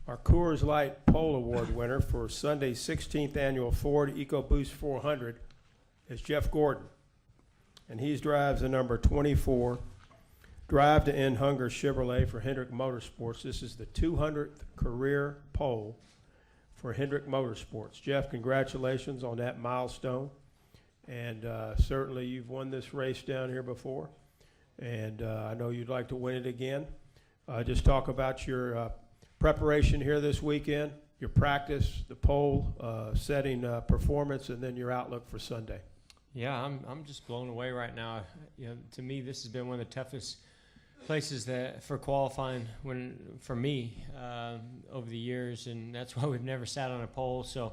Our Coors Light Pole Award winner for Sunday's 16th Annual Ford EcoBoost 400 is Jeff Gordon, and he drives the number 24 Drive to End Hunger Chevrolet for Hendrick Motorsports. This is the 200th career pole for Hendrick Motorsports. Jeff, congratulations on that milestone, and certainly you've won this race down here before, and I know you'd like to win it again. Just talk about your preparation here this weekend, your practice, the pole setting performance, and then your outlook for Sunday. Yeah, I'm just blown away right now. You know, to me, this has been one of the toughest places that for qualifying for me over the years, and that's why we've never sat on a pole. So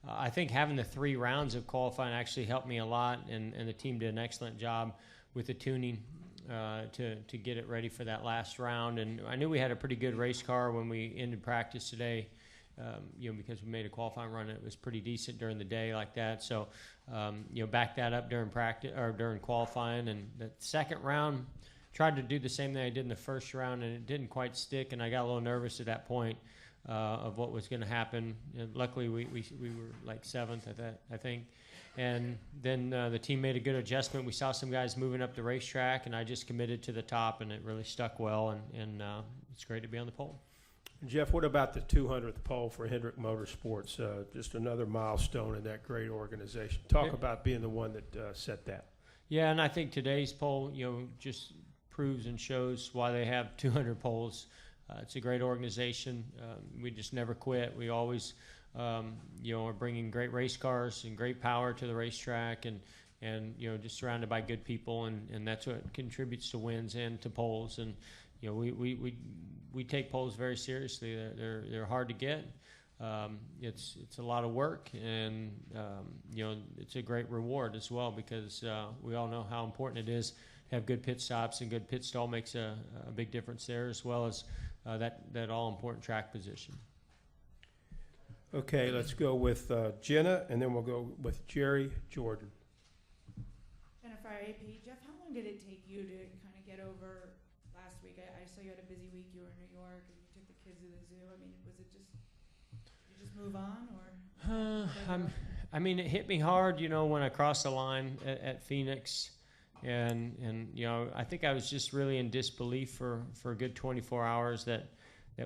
I think having the 3 rounds of qualifying actually helped me a lot, and the team did an excellent job with the tuning to get it ready for that last round. And I knew we had a pretty good race car when we ended practice today, because we made a qualifying run. It was pretty decent during the day like that. So, back that up during practice or during qualifying. And the second round, tried to do the same thing I did in the first round, and it didn't quite stick. And I got a little nervous at that point of what was going to happen. And luckily, we were like 7th, I think. And then the team made a good adjustment. We saw some guys moving up the racetrack, and I just committed to the top, and it really stuck well. And it's great to be on the pole. Jeff, what about the 200th pole for Hendrick Motorsports? Just another milestone in that great organization. Talk about being the one that set that. Yeah, and I think today's pole, just proves and shows why they have 200 poles. It's a great organization. We just never quit. We always, are bringing great race cars and great power to the racetrack, and just surrounded by good people, and that's what contributes to wins and to poles. And we take poles very seriously. They're hard to get. It's a lot of work, and it's a great reward as well, because we all know how important it is to have good pit stops, and good pit stall makes a big difference there, as well as that all important track position. Okay, let's go with Jenna, and then we'll go with Jerry Jordan. Jennifer, AP. Jeff, how long did it take you to kind of get over last week? I saw you had a busy week. You were in New York, and you took the kids to the zoo. I mean, was it just, did you just move on, or? It hit me hard, when I crossed the line at Phoenix, and I think I was just really in disbelief for a good 24 hours that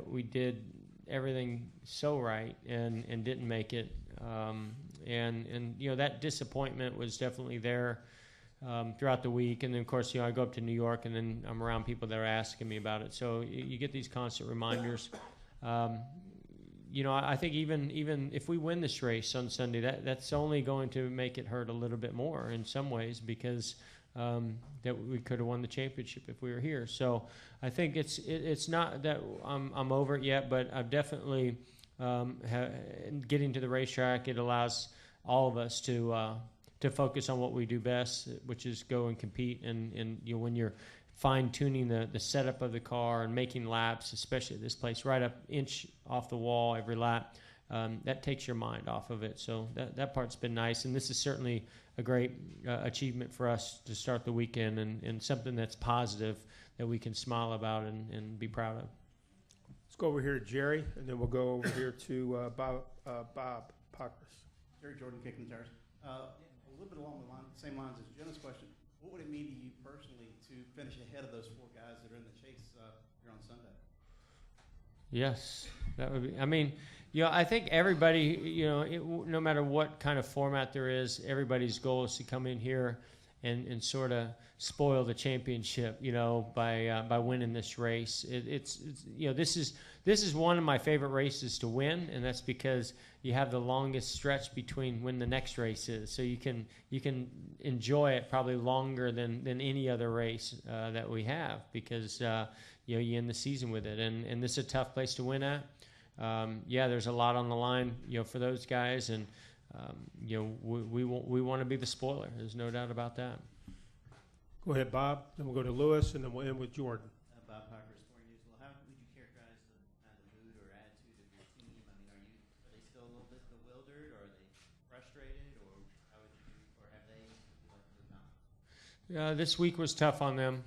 we did everything so right and didn't make it, and that disappointment was definitely there throughout the week. And then of course I go up to New York, and then I'm around people that are asking me about it, so you get these constant reminders. I think even if we win this race on Sunday, that's only going to make it hurt a little bit more in some ways, because that we could have won the championship if we were here. So I think it's not that I'm over it yet, but I've definitely getting to the racetrack, it allows all of us to focus on what we do best, which is go and compete. And when you're fine-tuning the setup of the car and making laps, especially at this place, right up inch off the wall every lap, that takes your mind off of it. So that part's been nice, and this is certainly a great achievement for us to start the weekend, and something that's positive that we can smile about and be proud of. Let's go over here to Jerry, and then we'll go over here to Bob Pockris. Jerry Jordan, kicking the tires. A little bit along the same lines as Jenna's question. What would it mean to you personally to finish ahead of those 4 guys that are in the chase here on Sunday? Yes, that would be. I think everybody, no matter what kind of format there is, everybody's goal is to come in here and sort of spoil the championship, by winning this race. This is one of my favorite races to win, and that's because you have the longest stretch between when the next race is, so you can enjoy it probably longer than any other race that we have, because you end the season with it, and this is a tough place to win at. There's a lot on the line, for those guys, and we want to be the spoiler. There's no doubt about that. Go ahead, Bob. Then we'll go to Lewis, and then we'll end with Jordan. Bob Parker, Sport News. Well, how would you characterize the mood or attitude of your team? Are they still a little bit bewildered, or are they frustrated, or how would you, or have they moved on? This week was tough on them.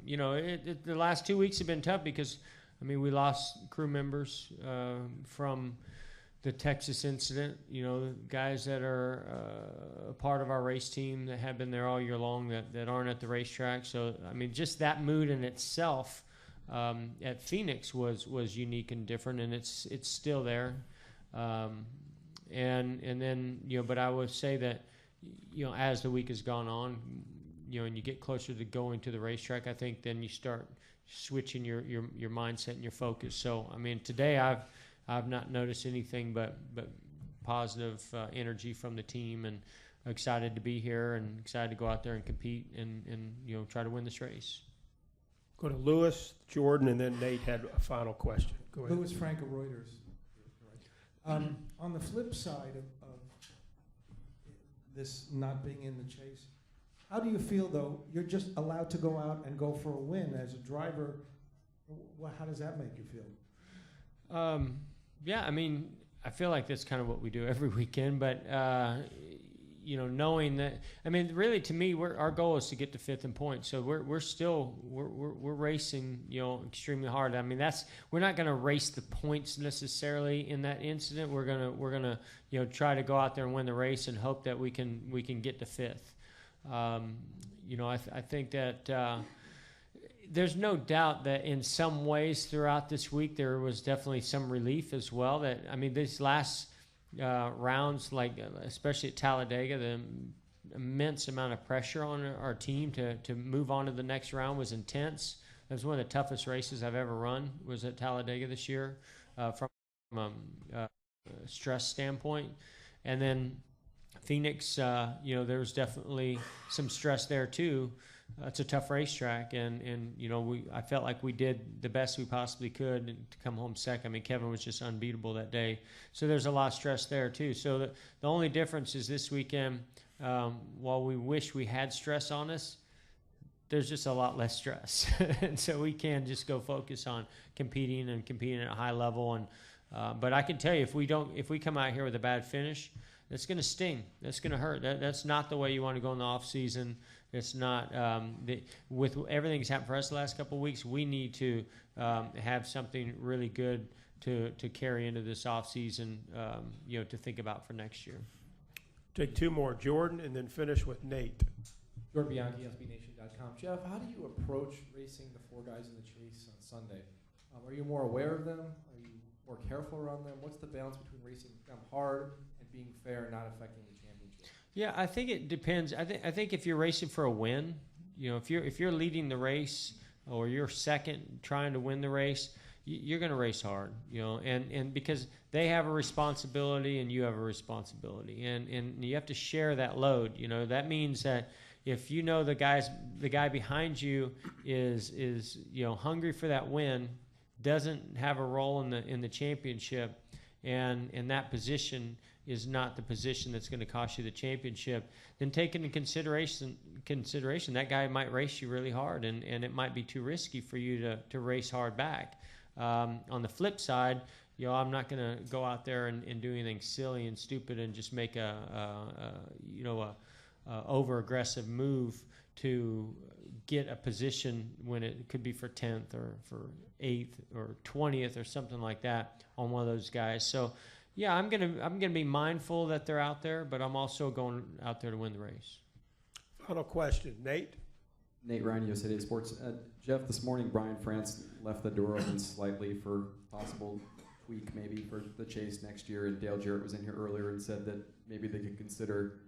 The last 2 weeks have been tough because I mean, we lost crew members from the Texas incident. You know, guys that are a part of our race team that have been there all year long that aren't at the racetrack. So, I mean, just that mood in itself at Phoenix was unique and different, and it's still there. And then, you know, but I would say that, you know, as the week has gone on, you know, and you get closer to going to the racetrack, I think then you start switching your mindset and your focus. So, I mean, today I've not noticed anything but positive energy from the team, and excited to be here and excited to go out there and compete and you know, try to win this race. Go to Lewis, Jordan, and then Nate had a final question. Go ahead. Louis Frank of Reuters. On the flip side of this not being in the chase, how do you feel, though? You're just allowed to go out and go for a win as a driver. How does that make you feel? Yeah, I mean, I feel like that's kind of what we do every weekend, but you know, knowing that, I mean, really to me, our goal is to get to fifth in points. So we're still racing, you know, extremely hard. I mean, we're not going to race the points necessarily in that incident. We're gonna you know, try to go out there and win the race and hope that we can get to fifth. You know, I think that there's no doubt that in some ways throughout this week there was definitely some relief as well. That, I mean, these last rounds, like especially at Talladega, the immense amount of pressure on our team to move on to the next round was intense. It was one of the toughest races I've ever run, was at Talladega this year, from a stress standpoint. And then Phoenix, you know, there was definitely some stress there too. It's a tough racetrack, and you know, I felt like we did the best we possibly could to come home second. I mean, Kevin was just unbeatable that day, so there's a lot of stress there too. So the only difference is this weekend, while we wish we had stress on us, there's just a lot less stress, and so we can just go focus on competing at a high level. And but I can tell you, if we come out here with a bad finish, that's going to sting. That's going to hurt. That's not the way you want to go in the off season. It's not with everything that's happened for us the last couple of weeks. We need to have something really good to carry into this off season, you know, to think about for next year. Take two more, Jordan, and then finish with Nate. Jordan Bianchi, SBNation.com. Jeff, how do you approach racing the four guys in the chase on Sunday? Are you more aware of them? Are you more careful around them? What's the balance between racing them hard and being fair and not affecting the championship? Yeah, I think it depends. I think if you're racing for a win, you know, if you're leading the race or you're second trying to win the race, you're going to race hard, you know, and because they have a responsibility and you have a responsibility, and you have to share that load. You know, that means that if you know the guy behind you is you know, hungry for that win, doesn't have a role in the championship, and that position is not the position that's going to cost you the championship, then take into consideration that guy might race you really hard, and it might be too risky for you to race hard back. On the flip side, you know, I'm not going to go out there and do anything silly and stupid and just make a over aggressive move to get a position when it could be for 10th or for 8th or 20th or something like that on one of those guys. So yeah, I'm gonna be mindful that they're out there, but I'm also going out there to win the race. Final question, Nate. Nate Ryan, USA Today Sports. Jeff, this morning Brian France left the door open slightly for possible tweak maybe for the chase next year, and Dale Jarrett was in here earlier and said that maybe they could consider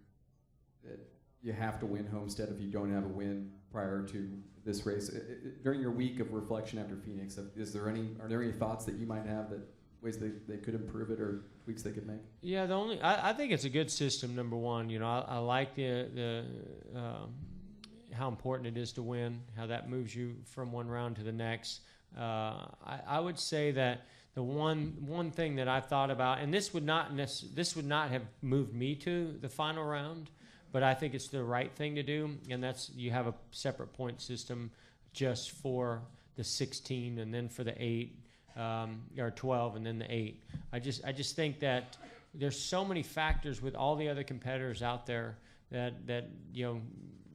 that you have to win Homestead if you don't have a win prior to this race. During your week of reflection after Phoenix, are there any thoughts that you might have, that ways they could improve it or tweaks they could make? Yeah, I think it's a good system. Number one, you know, I like the how important it is to win, how that moves you from one round to the next. I would say that the one thing that I thought about, and this would not have moved me to the final round, but I think it's the right thing to do, and that's you have a separate point system just for the 16 and then for the 8 or 12 and then the 8. I just think that there's so many factors with all the other competitors out there that you know,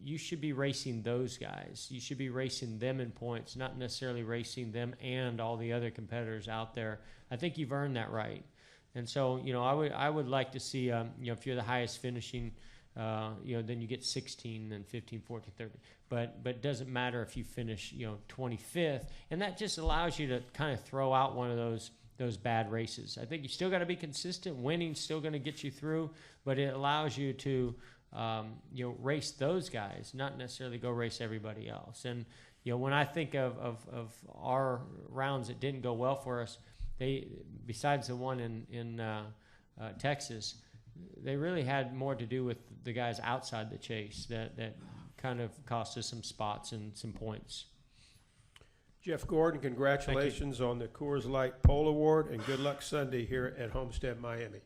you should be racing those guys. You should be racing them in points, not necessarily racing them and all the other competitors out there. I think you've earned that right. And so, I would like to see, if you're the highest finishing, then you get 16, then 15, 14, 13. But it doesn't matter if you finish, 25th. And that just allows you to kind of throw out one of those bad races. I think you still got to be consistent. Winning's still going to get you through, but it allows you to, race those guys, not necessarily go race everybody else. And, when I think of our rounds that didn't go well for us, besides the one in Texas, they really had more to do with the guys outside the chase that kind of cost us some spots and some points. Jeff Gordon, congratulations on the Coors Light Pole Award, and good luck Sunday here at Homestead-Miami.